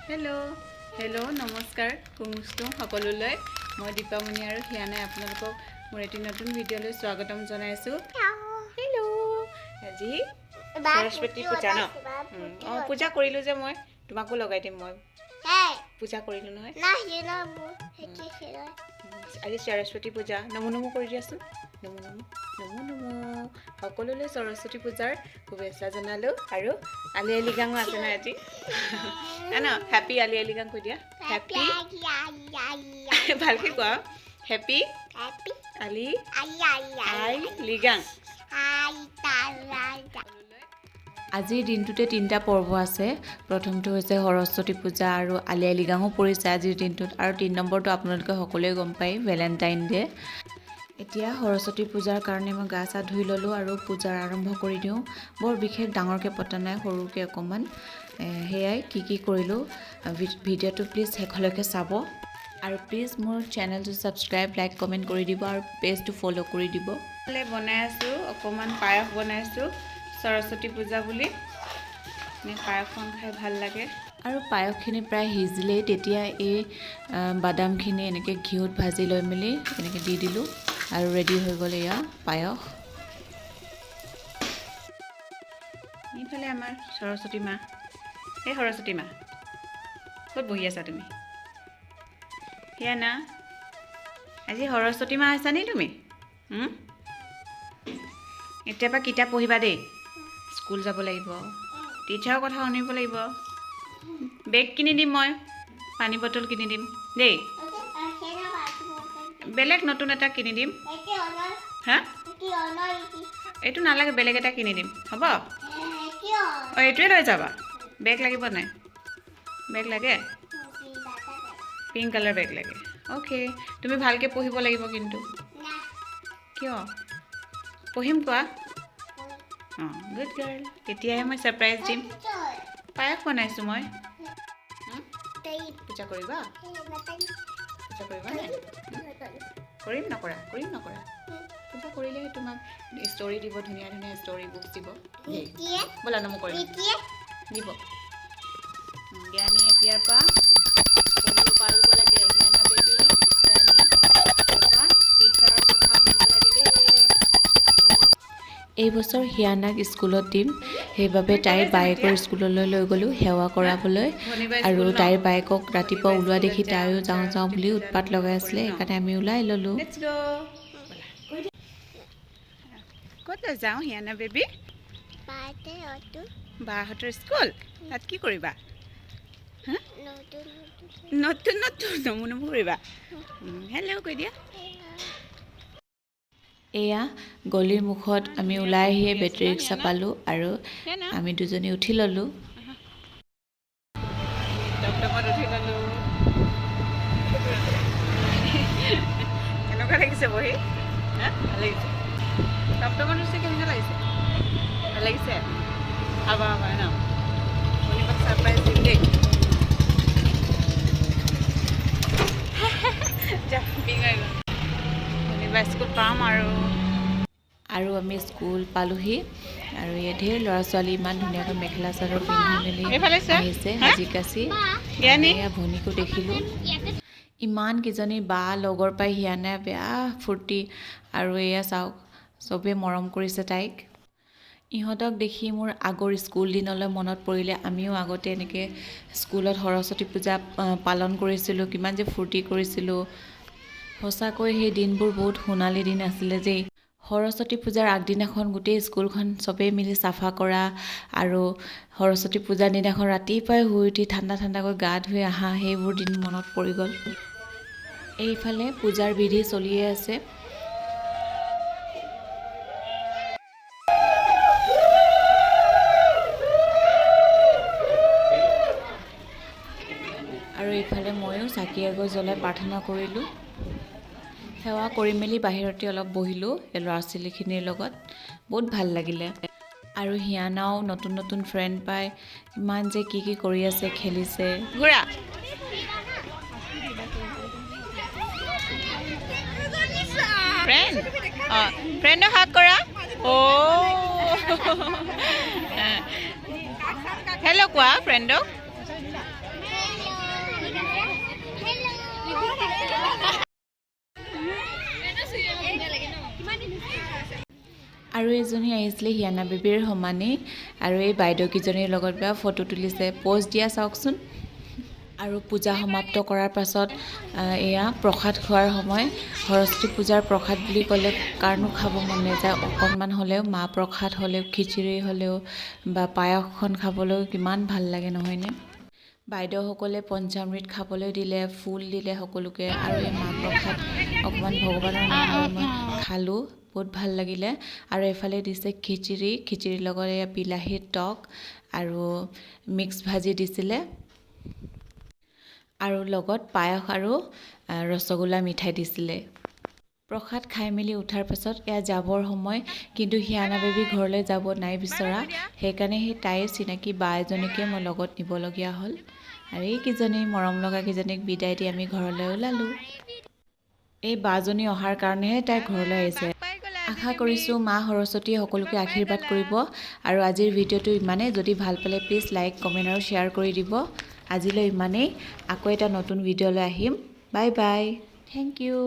Hello' নমস্কাৰ কুমুষ্টুম সকলোলৈ মই দীপামণি আৰু হিয়ানাই আপোনালোকক মোৰ এটি নতুন ভিডিঅ'লৈ স্বাগতম জনাইছোঁ। হেল্ল' আজি সৰস্বতী পূজা ন পূজা কৰিলোঁ যে মই তোমাকো লগাই দিম মই পূজা কৰিলোঁ নহয় আজি সৰস্বতী পূজা নমো নমো কৰি দিয়াচোন নমো নমো নমো নমো সকলোলৈ সৰস্বতী পূজাৰ শুভেচ্ছা জনালোঁ আৰু আলি আই লৃগাঙো আছে নহয় আজি ন হেপী আলি আই লৃগাং কৈ দিয়া হেপী ভালকৈ কোৱা হেপী আলি আই লৃগাং। আজিৰ দিনটোতে তিনিটা পৰ্ব আছে। প্ৰথমটো হৈছে সৰস্বতী পূজা আৰু আলি আই লৃগাঙো পৰিছে আজিৰ দিনটোত, আৰু 3 নম্বৰটো আপোনালোকে সকলোৱে গম পায় ভেলেণ্টাইন ডে। এতিয়া সৰস্বতী পূজাৰ কাৰণে মই গা চা ধুই ল'লোঁ আৰু পূজাৰ আৰম্ভ কৰি দিওঁ। বৰ বিশেষ ডাঙৰকৈ পতা নাই, সৰুকৈ অকণমান। সেয়াই কি কৰিলোঁ ভিডিঅ'টো প্লিজ শেষলৈকে চাব আৰু প্লিজ মোৰ চেনেলটো ছাবস্ক্ৰাইব লাইক কমেণ্ট কৰি দিব আৰু পেজটো ফ'ল' কৰি দিব। বনাই আছোঁ অকণমান পায়স বনাইছোঁ সৰস্বতী পূজা বুলি। পায়সখন খাই ভাল লাগে আৰু পায়সখিনি প্ৰায় সিজিলেই তেতিয়া এই বাদামখিনি এনেকৈ ঘিউত ভাজি লৈ মেলি এনেকৈ দি দিলোঁ আৰু ৰেডি হৈ গ'ল এয়া পায়স। এইফালে আমাৰ সৰস্বতী মা, এই সৰস্বতী মা ক'ত বহি আছা তুমি? হিয়ানা আজি সৰস্বতী মা আছা নি তুমি? এতিয়াৰ পৰা কিতাপ পঢ়িবা দেই, স্কুল যাব লাগিব, টিচাৰৰ কথা শুনিব লাগিব। বেগ কিনি দিম মই, পানী বটল কিনি দিম দেই, বেলেগ নতুন এটা কিনি দিম। হা এইটো নালাগে, বেলেগ এটা কিনি দিম হ'ব? অঁ এইটোৱে লৈ যাবা। বেগ লাগিব নাই? বেগ লাগে, পিংক কালাৰ বেগ লাগে। অ'কে, তুমি ভালকৈ পঢ়িব লাগিব কিন্তু। কিয় পঢ়িম কোৱা? অঁ গুড গাৰ্ল। তেতিয়াহে মই ছাৰপ্ৰাইজ দিম। পায়স বনাইছোঁ মই। পূজা কৰিবা? পূজা কৰিবা নাই? কৰিম নকৰা? কৰিম নকৰা? পূজা কৰিলেহে তোমাক ষ্টৰি দিব, ধুনীয়া ধুনীয়া ষ্টৰি বুক দিব। ব'লা নমো কৰিম দিব। জ্ঞানী এতিয়াৰ পৰা পঢ়িব পাৰিব লাগে। হিয়ানা বেবী জ্ঞানী টিচাৰৰ কথা শুনিব লাগে দেই। এইবছৰ হিয়ানাক স্কুলত দিম, সেইবাবে তাইৰ বাইকৰ স্কুললৈ লৈ গ'লোঁ সেৱা কৰাবলৈ। আৰু তাইৰ বাইকক ৰাতিপুৱা ওলোৱা দেখি তাইও যাওঁ বুলি উৎপাত লগাই আছিলে, সেইকাৰণে আমি ওলাই ল'লোঁ। ক'ত যাওঁ হিয়ানা বেবী? বাহঁতৰ স্কুল। তাত কি কৰিবা? নতুন নমো নমো কৰিবা? হেল্ল' কৈ দিয়া। এয়া গলিৰ মুখত আমি ওলাই আহিয়ে বেটেৰী ৰিক্সা পালোঁ আৰু আমি দুজনী উঠি ল'লোঁ। কেনেকুৱা লাগিছে বহি? ভাল লাগিছে? টমটমত উঠি কেনেকুৱা লাগিছে? ভাল লাগিছে? আবা ন শনিবাক ছাৰপ্ৰাইজ দিম দেই। শনিবাৰ স্কুল পাম আৰু আমি স্কুল পালোহি। আৰু ইয়াত ঢেৰ ল'ৰা ছোৱালী ইমান ধুনীয়াকৈ মেখেলা চাদৰ পিন্ধি মেলি আহিছে সাজি কাচি। এয়া ভনীকো দেখিলোঁ, ইমান কেইজনী বা লগৰ পাই হিয়ানাই বেয়া ফূৰ্তি। আৰু এয়া চাওক চবেই মৰম কৰিছে তাইক। ইহঁতক দেখি মোৰ আগৰ স্কুল দিনলৈ মনত পৰিলে। আমিও আগতে এনেকৈ স্কুলত সৰস্বতী পূজা পালন কৰিছিলোঁ, কিমান যে ফূৰ্তি কৰিছিলোঁ। সঁচাকৈ সেই দিনবোৰ বহুত সোণালী দিন আছিলে দেই। সৰস্বতী পূজাৰ আগদিনাখন গোটেই স্কুলখন চবেই মিলি চাফা কৰা আৰু সৰস্বতী পূজাৰ দিনাখন ৰাতিপুৱাই শুই উঠি ঠাণ্ডাকৈ গা ধুই অহা, সেইবোৰ দিন মনত পৰি গ'ল। এইফালে পূজাৰ বিধি চলিয়ে আছে। আৰু এইফালে ময়ো চাকি এগছ জ্বলাই প্ৰাৰ্থনা কৰিলোঁ। সেৱা কৰি মেলি বাহিৰতে অলপ বহিলোঁ এই ল'ৰা ছোৱালীখিনিৰ লগত, বহুত ভাল লাগিলে। আৰু হিয়ানাও নতুন নতুন ফ্ৰেণ্ড পাই ইমান যে কি কৰি আছে, খেলিছে। ঘূৰা ফ্ৰেণ্ডক হাগ কৰা। হেল্ল' কোৱা ফ্ৰেণ্ডক। আৰু এজনী আহিছিলে হিয়ানা বেবীৰ সমানেই আৰু এই বাইদেউকেইজনীৰ লগত ফটো তুলিছে পোষ্ট দিয়া চাওকচোন আৰু পূজা সমাপ্ত কৰাৰ পাছত এয়া প্ৰসাদ খোৱাৰ সময় সৰস্বতী পূজাৰ প্ৰসাদ বুলি ক'লে কাৰণো খাব মন নাযায় অকণমান হ'লেও মাহ প্ৰসাদ হ'লেও খিচিৰি হ'লেও বা পায়সখন খাবলৈও কিমান ভাল লাগে নহয়নে বাইদেউসকলে পঞ্চামৃত খাবলৈ দিলে ফুল দিলে সকলোকে আৰু এই মাহ প্ৰসাদ অকণমান ভগৱানৰ নামত মই খালোঁ বহুত ভাল লাগিলে আৰু এফালে দিছে খিচিৰিৰ লগত এয়া বিলাহীৰ টক আৰু মিক্স ভাজি দিছিলে আৰু লগত পায়স আৰু ৰসগোল্লা মিঠাই দিছিলে প্ৰসাদ খাই মেলি উঠাৰ পাছত এয়া যাবৰ সময় কিন্তু হিয়ানা বেবী ঘৰলৈ যাব নাই বিচৰা সেইকাৰণে সেই তাইৰ চিনাকি বা এজনীকে মই লগত নিবলগীয়া হ'ল আৰু এইকেইজনী মৰম লগা কেইজনীক বিদায় দি আমি ঘৰলৈ ওলালোঁ এই বাজনী অহাৰ কাৰণেহে তাই ঘৰলৈ আহিছে আশা কৰিছোঁ মা সৰস্বতীয়ে সকলোকে আশীৰ্বাদ কৰিব আৰু আজিৰ ভিডিঅ'টো ইমানেই যদি ভাল পালে প্লিজ লাইক কমেণ্ট আৰু শ্বেয়াৰ কৰি দিব আজিলৈ ইমানেই আকৌ এটা নতুন ভিডিঅ'লৈ আহিম বাই বাই থেংক ইউ